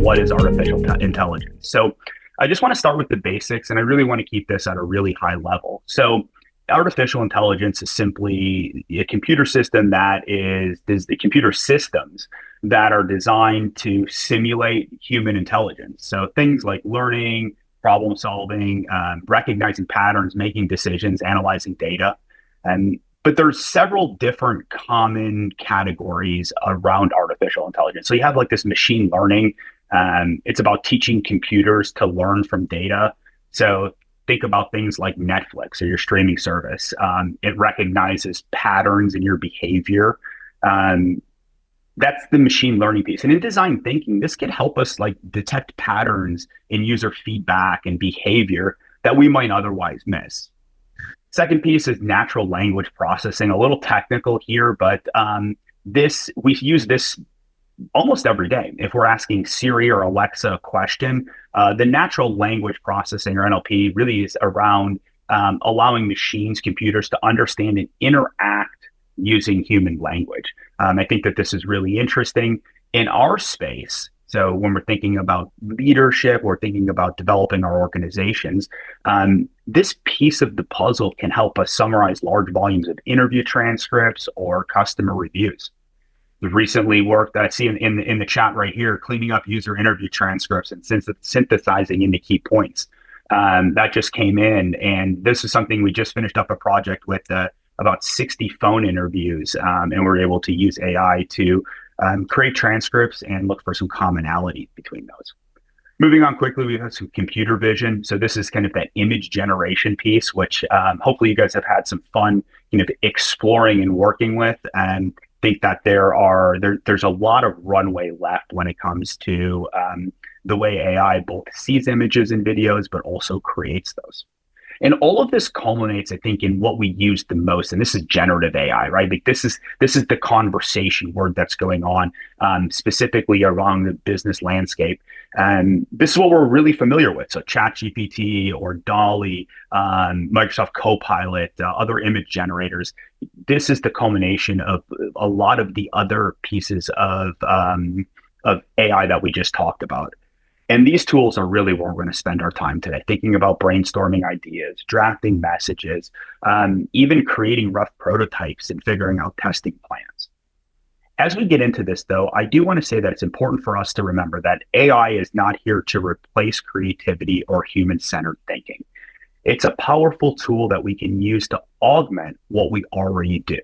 what is artificial intelligence. So I just want to start with the basics, and I really want to keep this at a really high level. So artificial intelligence is simply a computer system that is the computer systems that are designed to simulate human intelligence. So things like learning, problem solving, recognizing patterns, making decisions, analyzing data. But there's several different common categories around artificial intelligence. So you have like this machine learning. It's about teaching computers to learn from data. So think about things like Netflix or your streaming service. It recognizes patterns in your behavior. That's the machine learning piece. And in design thinking, this can help us like detect patterns in user feedback and behavior that we might otherwise miss. Second piece is natural language processing. A little technical here, but we use this almost every day. If we're asking Siri or Alexa a question, the natural language processing, or NLP, really is around allowing machines, computers, to understand and interact using human language. I think that this is really interesting in our space. So when we're thinking about leadership, we're thinking about developing our organizations, this piece of the puzzle can help us summarize large volumes of interview transcripts or customer reviews. The recently work that I see in the chat right here, cleaning up user interview transcripts and synthesizing into key points. That just came in, and this is something we just finished up a project with about 60 phone interviews, and we're able to use AI to create transcripts and look for some commonality between those. Moving on quickly, we have some computer vision. So this is kind of that image generation piece, which hopefully you guys have had some fun, exploring and working with, and think that there's a lot of runway left when it comes to the way AI both sees images and videos, but also creates those. And all of this culminates, I think, in what we use the most, and this is generative AI, right? Like this is the conversation word that's going on, specifically around the business landscape. And this is what we're really familiar with. So ChatGPT or DALL-E, Microsoft Copilot, other image generators. This is the culmination of a lot of the other pieces of AI that we just talked about. And these tools are really where we're going to spend our time today, thinking about brainstorming ideas, drafting messages, even creating rough prototypes and figuring out testing plans. As we get into this, though, I do want to say that it's important for us to remember that AI is not here to replace creativity or human-centered thinking. It's a powerful tool that we can use to augment what we already do.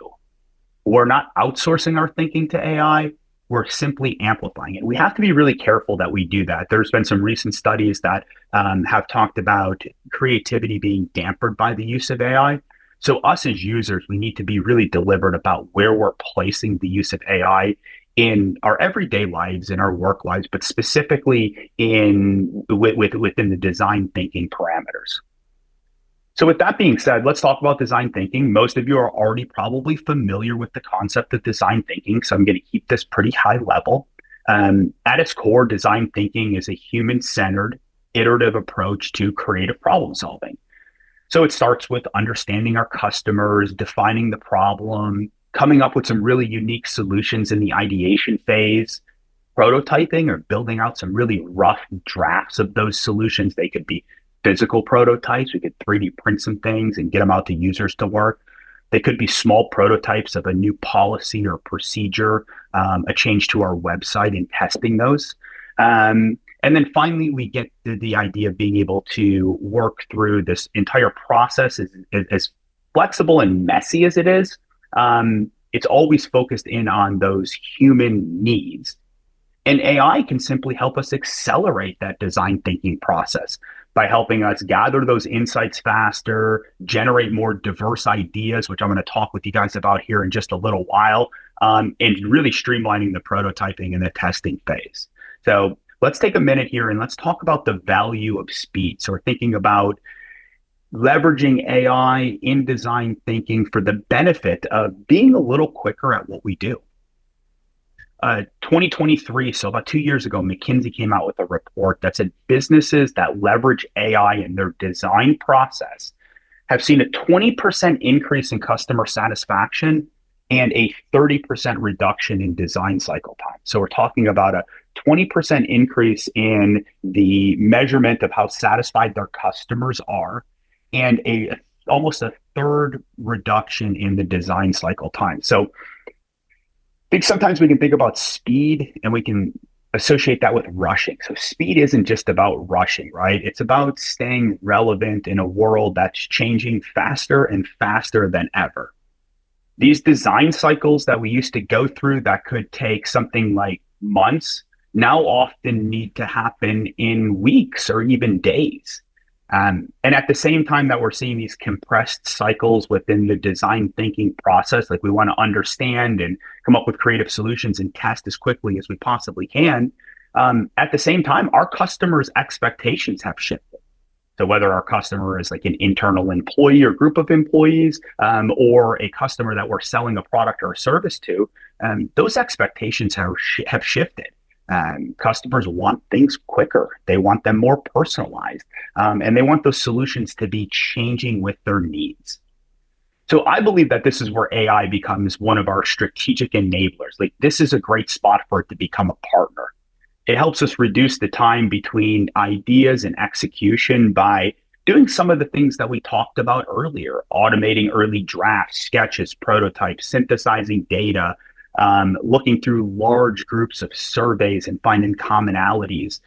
We're not outsourcing our thinking to AI. We're simply amplifying it. We have to be really careful that we do that. There's been some recent studies that have talked about creativity being dampened by the use of AI. So us as users, we need to be really deliberate about where we're placing the use of AI in our everyday lives, in our work lives, but specifically within the design thinking parameters. So with that being said, let's talk about design thinking. Most of you are already probably familiar with the concept of design thinking, so I'm going to keep this pretty high level. At its core, design thinking is a human-centered, iterative approach to creative problem solving. So it starts with understanding our customers, defining the problem, coming up with some really unique solutions in the ideation phase, prototyping or building out some really rough drafts of those solutions. They could be physical prototypes. We could 3D print some things and get them out to users to work. They could be small prototypes of a new policy or procedure, a change to our website, and testing those. And then finally, we get the idea of being able to work through this entire process as flexible and messy as it is. It's always focused in on those human needs. And AI can simply help us accelerate that design thinking process by helping us gather those insights faster, generate more diverse ideas, which I'm going to talk with you guys about here in just a little while, and really streamlining the prototyping and the testing phase. So let's take a minute here and let's talk about the value of speed. So we're thinking about leveraging AI in design thinking for the benefit of being a little quicker at what we do. 2023, so about 2 years ago, McKinsey came out with a report that said businesses that leverage AI in their design process have seen a 20% increase in customer satisfaction and a 30% reduction in design cycle time. So we're talking about a 20% increase in the measurement of how satisfied their customers are, and a almost a third reduction in the design cycle time. So think sometimes we can think about speed and we can associate that with rushing. So speed isn't just about rushing, right? It's about staying relevant in a world that's changing faster and faster than ever. These design cycles that we used to go through that could take something like months now often need to happen in weeks or even days. And at the same time that we're seeing these compressed cycles within the design thinking process, like we want to understand and come up with creative solutions and test as quickly as we possibly can. At the same time, our customers' expectations have shifted. So whether our customer is like an internal employee or group of employees, or a customer that we're selling a product or a service to, those expectations have shifted. Customers want things quicker. They want them more personalized, and they want those solutions to be changing with their needs. So I believe that this is where AI becomes one of our strategic enablers. Like this is a great spot for it to become a partner. It helps us reduce the time between ideas and execution by doing some of the things that we talked about earlier, automating early drafts, sketches, prototypes, synthesizing data, looking through large groups of surveys and finding commonalities,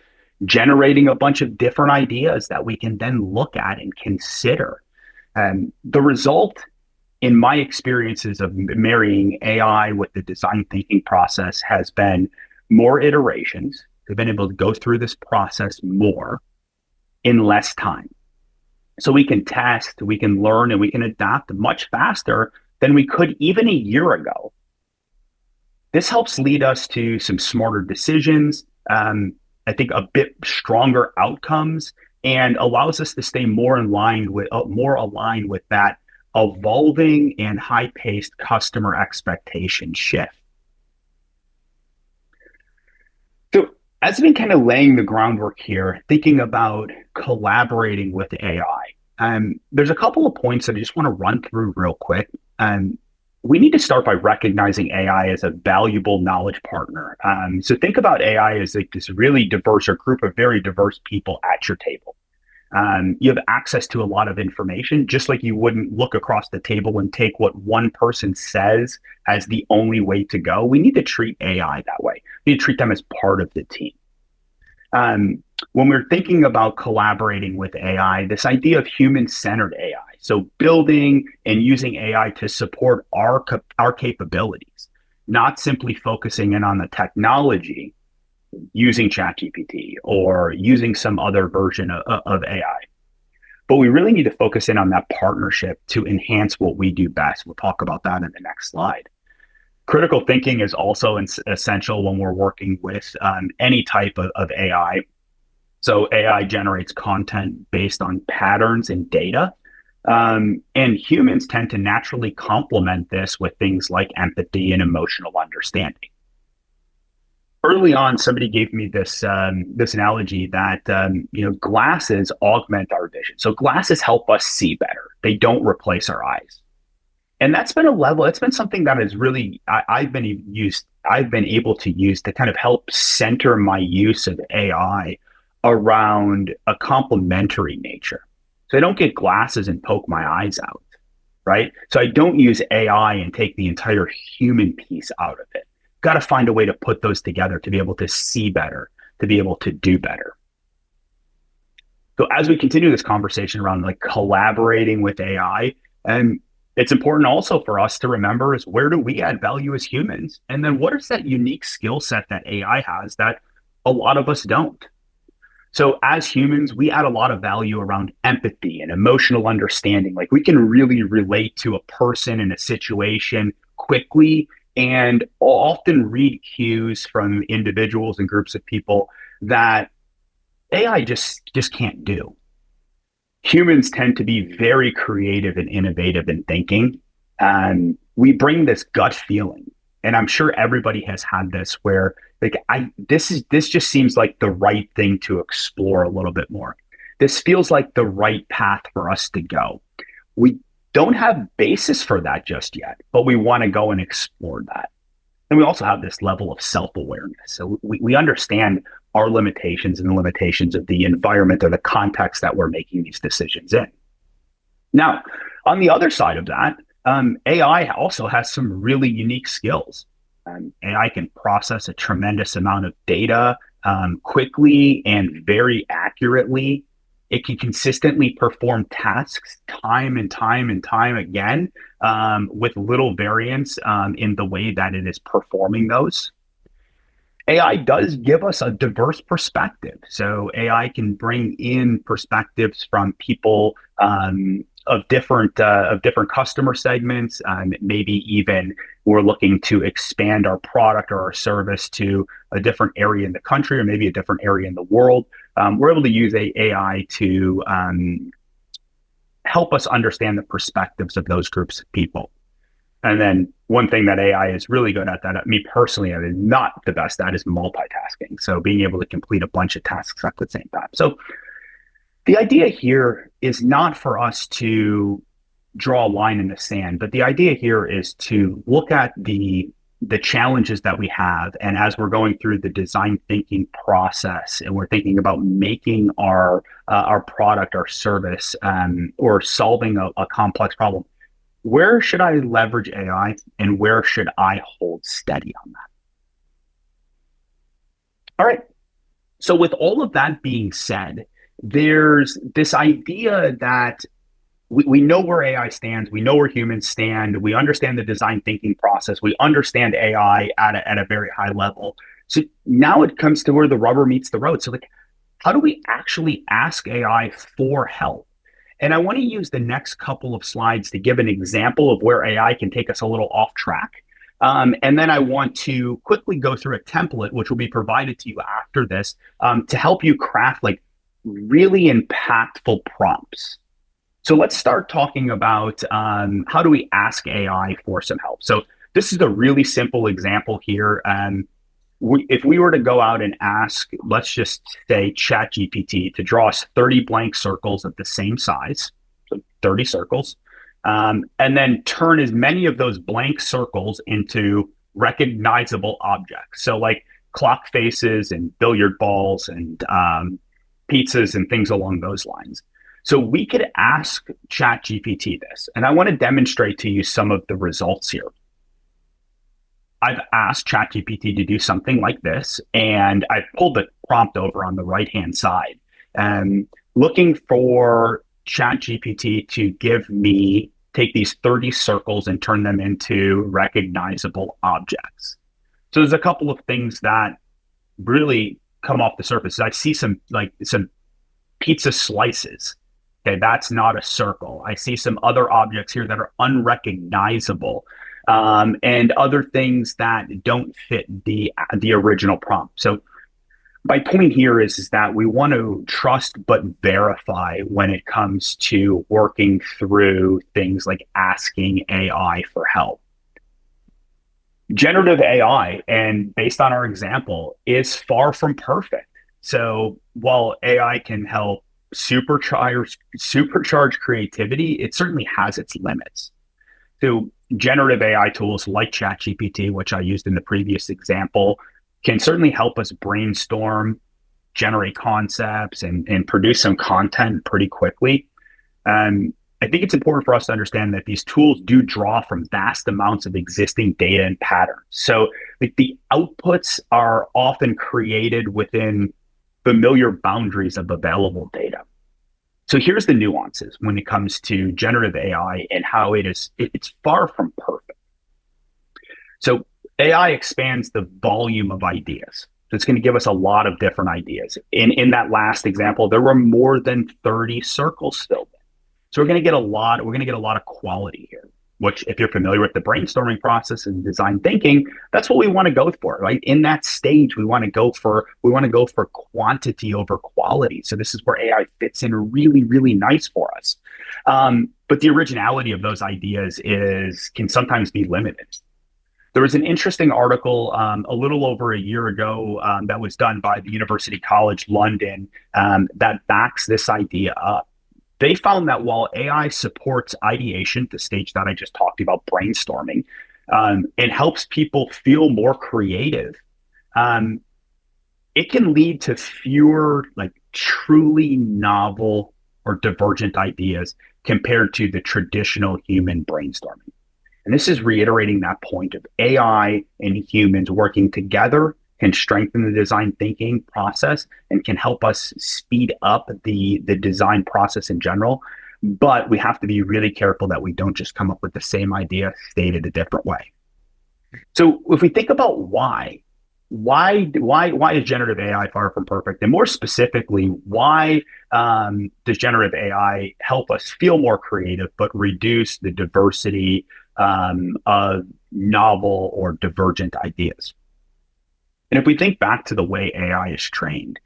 generating a bunch of different ideas that we can then look at and consider. The result, in my experiences of marrying AI with the design thinking process, has been more iterations. We've been able to go through this process more in less time. So we can test, we can learn, and we can adapt much faster than we could even a year ago. This helps lead us to some smarter decisions, I think a bit stronger outcomes, and allows us to stay more aligned with that evolving and high-paced customer expectation shift. So as we've been kind of laying the groundwork here, thinking about collaborating with AI, there's a couple of points that I just want to run through real quick. We need to start by recognizing AI as a valuable knowledge partner. So think about AI as like this really diverse or group of very diverse people at your table. You have access to a lot of information, just like you wouldn't look across the table and take what one person says as the only way to go. We need to treat AI that way. We need to treat them as part of the team. When we're thinking about collaborating with AI, this idea of human-centered AI, so building and using AI to support our capabilities, not simply focusing in on the technology, using ChatGPT or using some other version of AI. But we really need to focus in on that partnership to enhance what we do best. We'll talk about that in the next slide. Critical thinking is also essential when we're working with any type of AI. So AI generates content based on patterns and data. And humans tend to naturally complement this with things like empathy and emotional understanding. Early on, somebody gave me this analogy that glasses augment our vision. So glasses help us see better. They don't replace our eyes. And that's been it's been something that is really I've been able to use to kind of help center my use of AI around a complementary nature. So I don't get glasses and poke my eyes out, right? So I don't use AI and take the entire human piece out of it. Got to find a way to put those together to be able to see better, to be able to do better. So as we continue this conversation around like collaborating with AI, and it's important also for us to remember is where do we add value as humans? And then what is that unique skill set that AI has that a lot of us don't? So as humans, we add a lot of value around empathy and emotional understanding. Like we can really relate to a person in a situation quickly and often read cues from individuals and groups of people that AI just can't do. Humans tend to be very creative and innovative in thinking. And we bring this gut feeling. And I'm sure everybody has had this where this just seems like the right thing to explore a little bit more. This feels like the right path for us to go. We don't have basis for that just yet, but we want to go and explore that. And we also have this level of self-awareness. So we understand our limitations and the limitations of the environment or the context that we're making these decisions in. Now, on the other side of that, AI also has some really unique skills. AI can process a tremendous amount of data quickly and very accurately. It can consistently perform tasks time and time and time again with little variance in the way that it is performing those. AI does give us a diverse perspective. So AI can bring in perspectives from people of different customer segments. Maybe even we're looking to expand our product or our service to a different area in the country or maybe a different area in the world. We're able to use AI to help us understand the perspectives of those groups of people. And then one thing that AI is really good at that me personally I'm not the best at is multitasking. So being able to complete a bunch of tasks at the same time. So the idea here is not for us to draw a line in the sand, but the idea here is to look at the challenges that we have. And as we're going through the design thinking process and we're thinking about making our product, our service, or solving a complex problem, where should I leverage AI and where should I hold steady on that? All right. So with all of that being said, there's this idea that we know where AI stands, we know where humans stand, we understand the design thinking process, we understand AI at a very high level. So now it comes to where the rubber meets the road. So like, how do we actually ask AI for help? And I want to use the next couple of slides to give an example of where AI can take us a little off track. And then I want to quickly go through a template, which will be provided to you after this, to help you craft like really impactful prompts. So let's start talking about how do we ask AI for some help. So this is a really simple example here. If we were to go out and ask, let's just say ChatGPT to draw us 30 blank circles of the same size, so 30 circles, and then turn as many of those blank circles into recognizable objects. So like clock faces and billiard balls and pizzas and things along those lines. So we could ask ChatGPT this, and I want to demonstrate to you some of the results here. I've asked ChatGPT to do something like this, and I pulled the prompt over on the right-hand side, looking for ChatGPT to take these 30 circles and turn them into recognizable objects. So there's a couple of things that really come off the surface. I see some pizza slices. Okay, that's not a circle. I see some other objects here that are unrecognizable. And other things that don't fit the original prompt. So my point here is that we want to trust but verify when it comes to working through things like asking AI for help. Generative AI, and based on our example, is far from perfect. So while AI can help supercharge creativity, it certainly has its limits. So generative AI tools like ChatGPT, which I used in the previous example, can certainly help us brainstorm, generate concepts, and produce some content pretty quickly. I think it's important for us to understand that these tools do draw from vast amounts of existing data and patterns. So like, the outputs are often created within familiar boundaries of available data. So here's the nuances when it comes to generative AI and how it's far from perfect. So AI expands the volume of ideas. So it's going to give us a lot of different ideas. In that last example, there were more than 30 circles filled in. So we're going to get a lot of quality here, which if you're familiar with the brainstorming process and design thinking, that's what we want to go for, right? In that stage, we want to go for quantity over quality. So this is where AI fits in really, really nice for us. But the originality of those ideas can sometimes be limited. There was an interesting article a little over a year ago that was done by the University College London that backs this idea up. They found that while AI supports ideation, the stage that I just talked about, brainstorming, it helps people feel more creative. Um, it can lead to fewer like truly novel or divergent ideas compared to the traditional human brainstorming. And this is reiterating that point of AI and humans working together can strengthen the design thinking process and can help us speed up the design process in general. But we have to be really careful that we don't just come up with the same idea stated a different way. So if we think about why is generative AI far from perfect, and more specifically, why does generative AI help us feel more creative but reduce the diversity of novel or divergent ideas? And if we think back to the way AI is trained,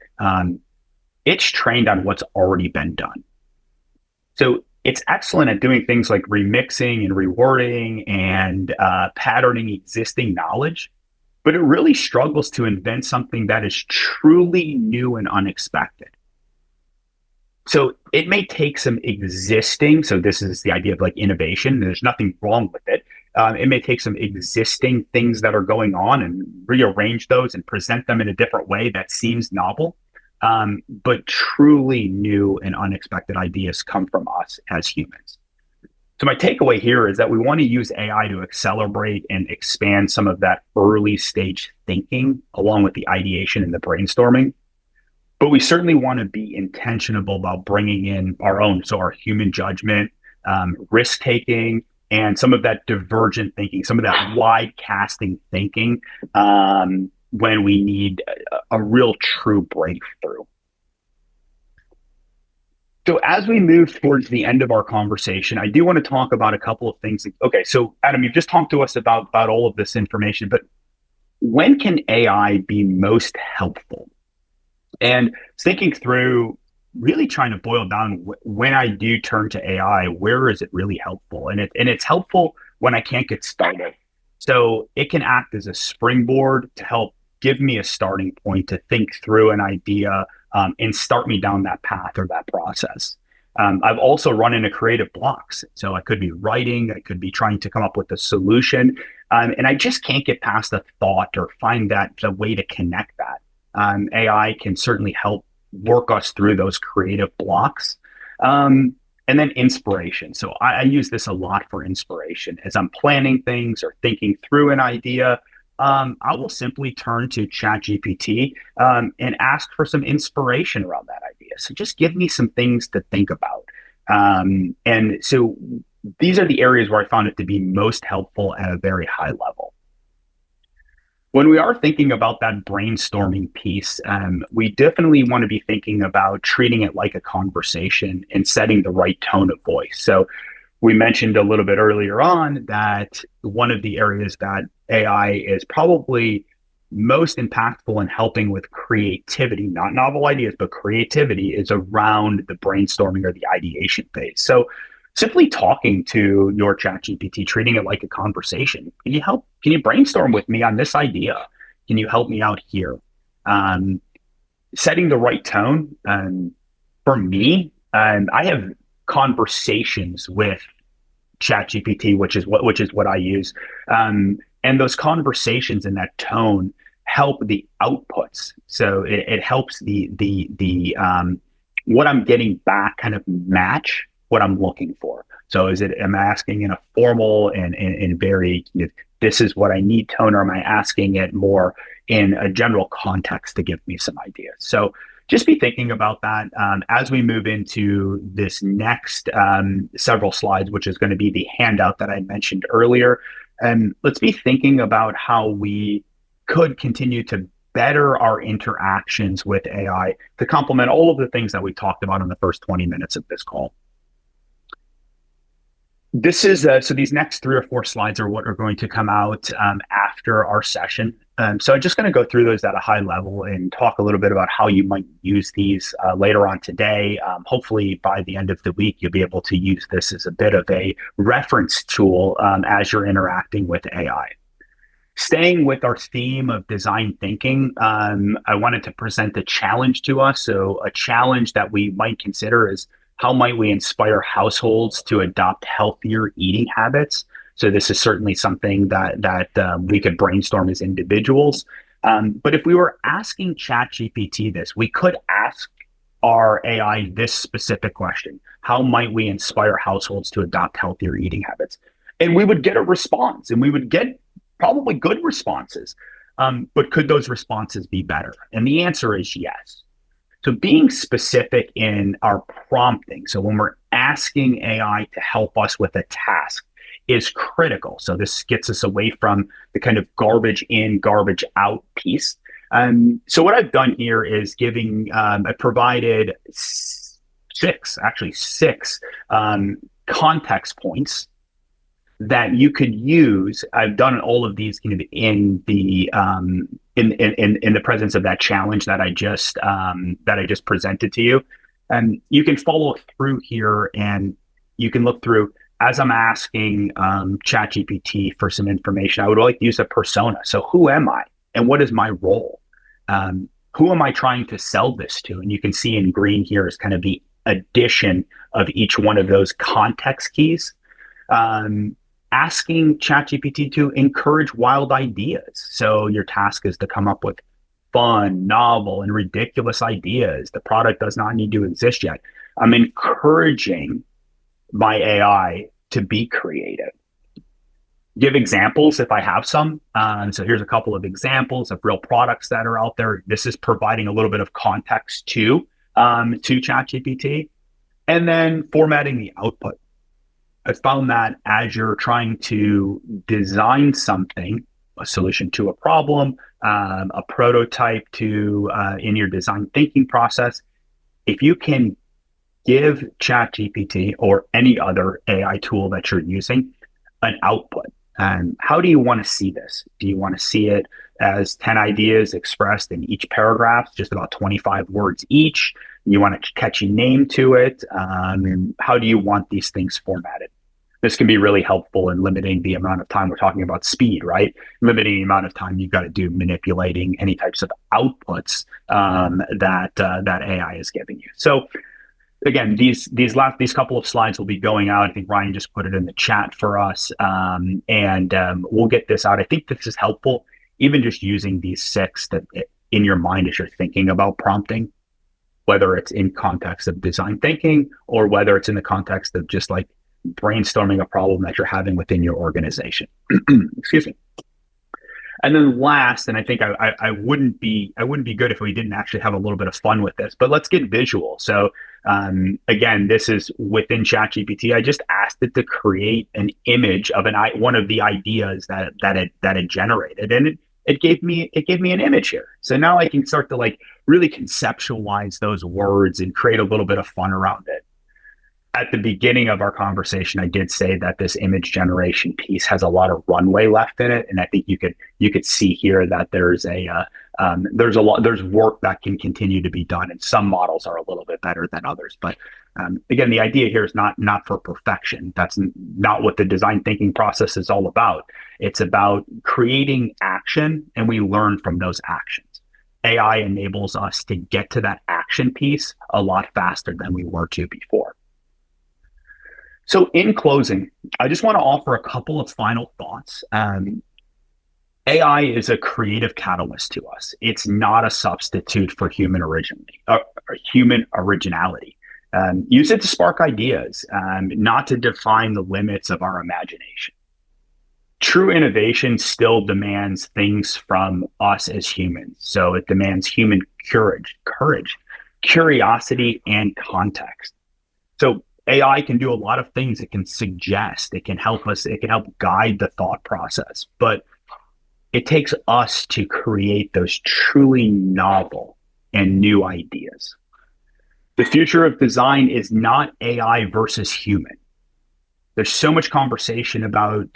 it's trained on what's already been done. So it's excellent at doing things like remixing and rewording and patterning existing knowledge, but it really struggles to invent something that is truly new and unexpected. So it may take some existing, so this is the idea of like innovation, there's nothing wrong with it. It may take some existing things that are going on and rearrange those and present them in a different way that seems novel. But truly new and unexpected ideas come from us as humans. So my takeaway here is that we want to use AI to accelerate and expand some of that early stage thinking along with the ideation and the brainstorming. But we certainly want to be intentional about bringing in our own, so our human judgment, risk taking, and some of that divergent thinking, some of that wide casting thinking when we need a real true breakthrough. So as we move towards the end of our conversation, I do want to talk about a couple of things. Okay, so Adam, you've just talked to us about all of this information, but when can AI be most helpful? And thinking through, really trying to boil down when I do turn to AI, where is it really helpful? And it's helpful when I can't get started. So it can act as a springboard to help give me a starting point to think through an idea and start me down that path or that process. I've also run into creative blocks. So I could be writing, I could be trying to come up with a solution, and I just can't get past a thought or find that the way to connect that. AI can certainly help work us through those creative blocks. And then inspiration. So I use this a lot for inspiration. As I'm planning things or thinking through an idea, I will simply turn to ChatGPT and ask for some inspiration around that idea. So just give me some things to think about. And so these are the areas where I found it to be most helpful at a very high level. When we are thinking about that brainstorming piece, we definitely want to be thinking about treating it like a conversation and setting the right tone of voice. So we mentioned a little bit earlier on that one of the areas that AI is probably most impactful in helping with creativity, not novel ideas, but creativity, is around the brainstorming or the ideation phase. So simply talking to your ChatGPT, treating it like a conversation. Can you help? Can you brainstorm with me on this idea? Can you help me out here? Setting the right tone. For me, I have conversations with ChatGPT, which is what I use, and those conversations and that tone help the outputs. So it helps the what I'm getting back kind of match what I'm looking for. So am I asking in a formal and very, this is what I need tone, or am I asking it more in a general context to give me some ideas? So just be thinking about that as we move into this next several slides, which is going to be the handout that I mentioned earlier. And let's be thinking about how we could continue to better our interactions with AI to complement all of the things that we talked about in the first 20 minutes of this call. This is so these next 3 or 4 slides are what are going to come out after our session. So I'm just going to go through those at a high level and talk a little bit about how you might use these later on today. Hopefully by the end of the week, you'll be able to use this as a bit of a reference tool as you're interacting with AI. Staying with our theme of design thinking, I wanted to present a challenge to us. So a challenge that we might consider is How might we inspire households to adopt healthier eating habits? So this is certainly something that we could brainstorm as individuals. But if we were asking ChatGPT this, we could ask our AI this specific question: how might we inspire households to adopt healthier eating habits? And we would get a response, and we would get probably good responses. But could those responses be better? And the answer is yes. So being specific in our prompting, so when we're asking AI to help us with a task, is critical. So this gets us away from the kind of garbage in, garbage out piece. So what I've done here is I provided six context points that you could use. I've done all of these kind of in the presence of that challenge that I just presented to you. And you can follow through here, and you can look through as I'm asking ChatGPT for some information. I would like to use a persona. So who am I, and what is my role? Who am I trying to sell this to? And you can see in green here is kind of the addition of each one of those context keys. Asking ChatGPT to encourage wild ideas. So your task is to come up with fun, novel, and ridiculous ideas. The product does not need to exist yet. I'm encouraging my AI to be creative. Give examples if I have some. So here's a couple of examples of real products that are out there. This is providing a little bit of context to ChatGPT, and then formatting the output. I found that as you're trying to design something, a solution to a problem, a prototype to in your design thinking process, if you can give ChatGPT or any other AI tool that you're using an output. How do you want to see this? Do you want to see it as 10 ideas expressed in each paragraph, just about 25 words each? You want a catchy name to it? And how do you want these things formatted? This can be really helpful in limiting the amount of time. We're talking about speed, right? Limiting the amount of time you've got to do manipulating any types of outputs that AI is giving you. So again, these couple of slides will be going out. I think Ryan just put it in the chat for us, and we'll get this out. I think this is helpful, even just using these six that in your mind as you're thinking about prompting, whether it's in context of design thinking or whether it's in the context of just like brainstorming a problem that you're having within your organization. Excuse me. And then last, and I think I wouldn't be good if we didn't actually have a little bit of fun with this, but let's get visual. So again, this is within ChatGPT. I just asked it to create an image of one of the ideas that it generated, and it gave me an image here. So now I can start to like really conceptualize those words and create a little bit of fun around it. At the beginning of our conversation, I did say that this image generation piece has a lot of runway left in it, and I think you could see here that there's work that can continue to be done, and some models are a little bit better than others. But again, the idea here is not for perfection. That's not what the design thinking process is all about. It's about creating action, and we learn from those actions. AI enables us to get to that action piece a lot faster than we were to before. So in closing, I just want to offer a couple of final thoughts. AI is a creative catalyst to us. It's not a substitute for human originality. Use it to spark ideas, not to define the limits of our imagination. True innovation still demands things from us as humans. So it demands human courage, curiosity, and context. So AI can do a lot of things. It can suggest, it can help us, it can help guide the thought process, but it takes us to create those truly novel and new ideas. The future of design is not AI versus human. There's so much conversation about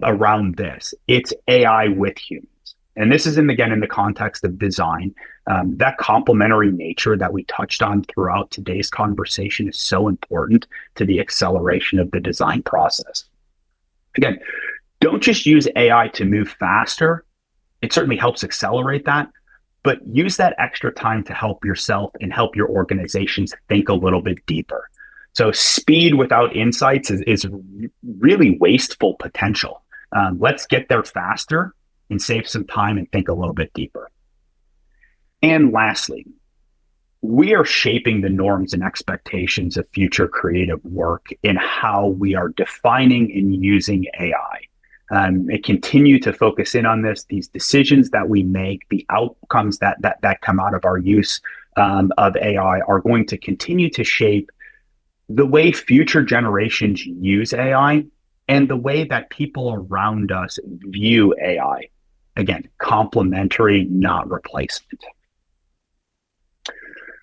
around this. It's AI with humans. And this is, again, in the context of design. That complementary nature that we touched on throughout today's conversation is so important to the acceleration of the design process. Again, don't just use AI to move faster. It certainly helps accelerate that, but use that extra time to help yourself and help your organizations think a little bit deeper. So speed without insights is really wasteful potential. Let's get there faster and save some time and think a little bit deeper. And lastly, we are shaping the norms and expectations of future creative work in how we are defining and using AI. And continue to focus in on this. These decisions that we make, the outcomes that come out of our use of AI are going to continue to shape the way future generations use AI and the way that people around us view AI. Again, complementary, not replacement.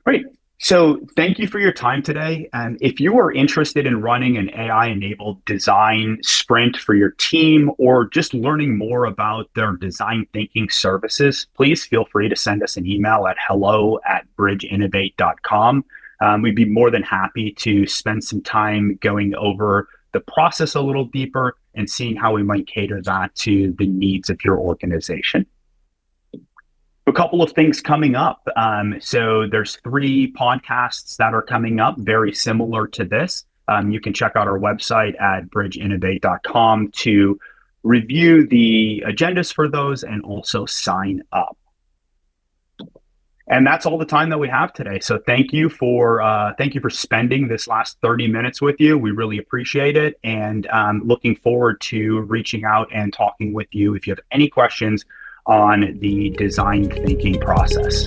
Great. So thank you for your time today. And if you are interested in running an AI-enabled design sprint for your team or just learning more about their design thinking services, please feel free to send us an email at hello@bridgeinnovate.com. We'd be more than happy to spend some time going over the process a little deeper and seeing how we might cater that to the needs of your organization. A couple of things coming up. So there's 3 podcasts that are coming up very similar to this. You can check out our website at bridgeinnovate.com to review the agendas for those and also sign up. And that's all the time that we have today. So thank you for spending this last 30 minutes with you. We really appreciate it. And looking forward to reaching out and talking with you if you have any questions on the design thinking process.